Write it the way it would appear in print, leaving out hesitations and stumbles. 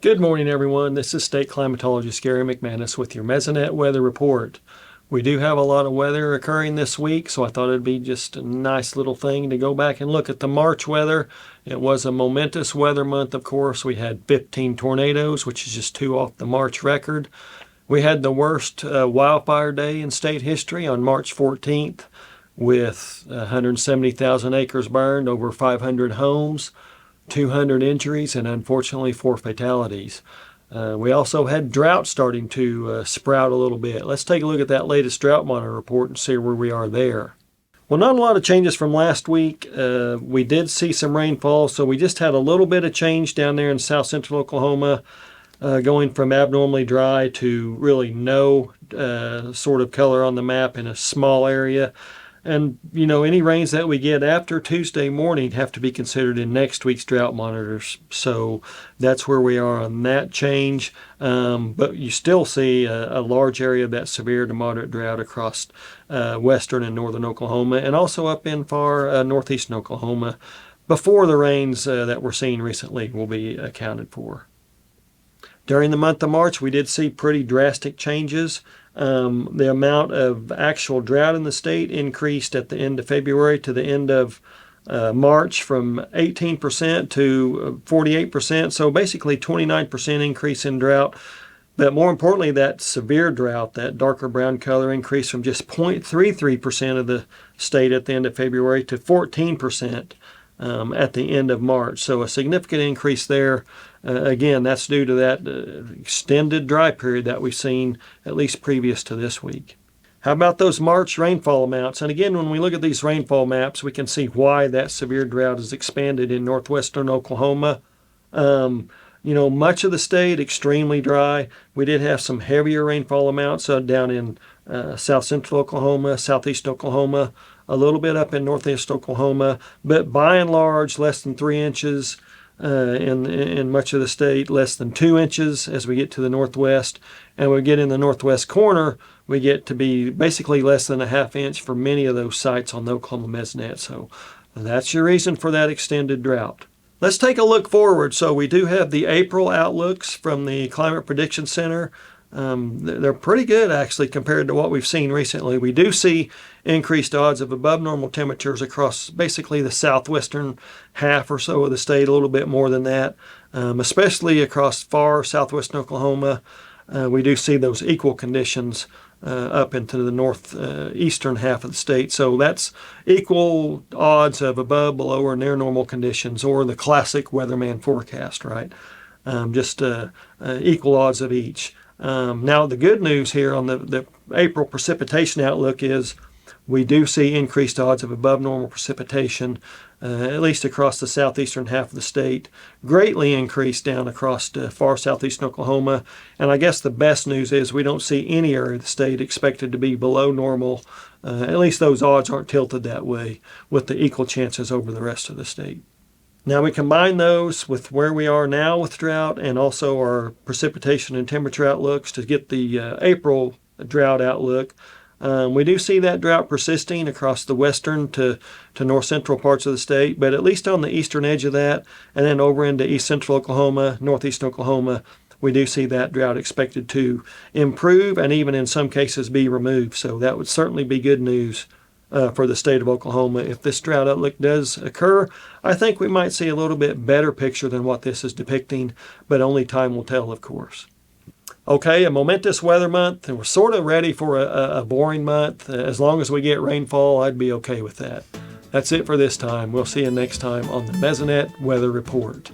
Good morning, everyone. This is State Climatologist Gary McManus with your Mesonet Weather Report. We do have a lot of weather occurring this week, so I thought it'd be just a nice little thing to go back and look at the March weather. It was a momentous weather month, of course. We had 15 tornadoes, which is just 2 off the March record. We had the worst wildfire day in state history on March 14th with 170,000 acres burned, over 500 homes, 200 injuries, and unfortunately 4 fatalities. We also had drought starting to sprout a little bit. Let's take a look at that latest drought monitor report and see where we are there. Well, not a lot of changes from last week. We did see some rainfall, so we just had a little bit of change down there in south central Oklahoma, going from abnormally dry to really no sort of color on the map in a small area. And, you know, any rains that we get after Tuesday morning have to be considered in next week's drought monitors. So that's where we are on that change. But you still see a large area of that severe to moderate drought across western and northern Oklahoma, and also up in far northeastern Oklahoma before the rains that we're seeing recently will be accounted for. During the month of March, we did see pretty drastic changes. The amount of actual drought in the state increased at the end of February to the end of March from 18% to 48%. So basically 29% increase in drought. But more importantly, that severe drought, that darker brown color, increased from just 0.33% of the state at the end of February to 14% at the end of March. So a significant increase there. Again, that's due to that extended dry period that we've seen at least previous to this week. How about those March rainfall amounts? And again, when we look at these rainfall maps, we can see why that severe drought has expanded in northwestern Oklahoma. You know, much of the state extremely dry. We did have some heavier rainfall amounts down in south central Oklahoma, southeast Oklahoma, a little bit up in northeast Oklahoma, but by and large less than 3 inches in much of the state, less than 2 inches as we get to the northwest. And we get in the northwest corner, we get to be basically less than a ½ inch for many of those sites on the Oklahoma Mesonet. So that's your reason for that extended drought. Let's take a look forward. So we do have the April outlooks from the Climate Prediction Center. They're pretty good actually compared to what we've seen recently. We do see increased odds of above normal temperatures across basically the southwestern half or so of the state, a little bit more than that, especially across far southwestern Oklahoma. We do see those equal conditions up into the northeastern half of the state. So that's equal odds of above, below, or near normal conditions, or the classic weatherman forecast, right? Just equal odds of each. Now, the good news here on the April precipitation outlook is we do see increased odds of above normal precipitation, at least across the southeastern half of the state, greatly increased down across far southeastern Oklahoma. And I guess the best news is we don't see any area of the state expected to be below normal. At least those odds aren't tilted that way, with the equal chances over the rest of the state. Now we combine those with where we are now with drought and also our precipitation and temperature outlooks to get the April drought outlook. We do see that drought persisting across the western to north central parts of the state, but at least on the eastern edge of that, and then over into east central Oklahoma, northeast Oklahoma, we do see that drought expected to improve and even in some cases be removed. So that would certainly be good news for the state of Oklahoma. If this drought outlook does occur, I think we might see a little bit better picture than what this is depicting, but only time will tell, of course. Okay, a momentous weather month, and we're sort of ready for a boring month. As long as we get rainfall, I'd be okay with that. That's it for this time. We'll see you next time on the Mesonet Weather Report.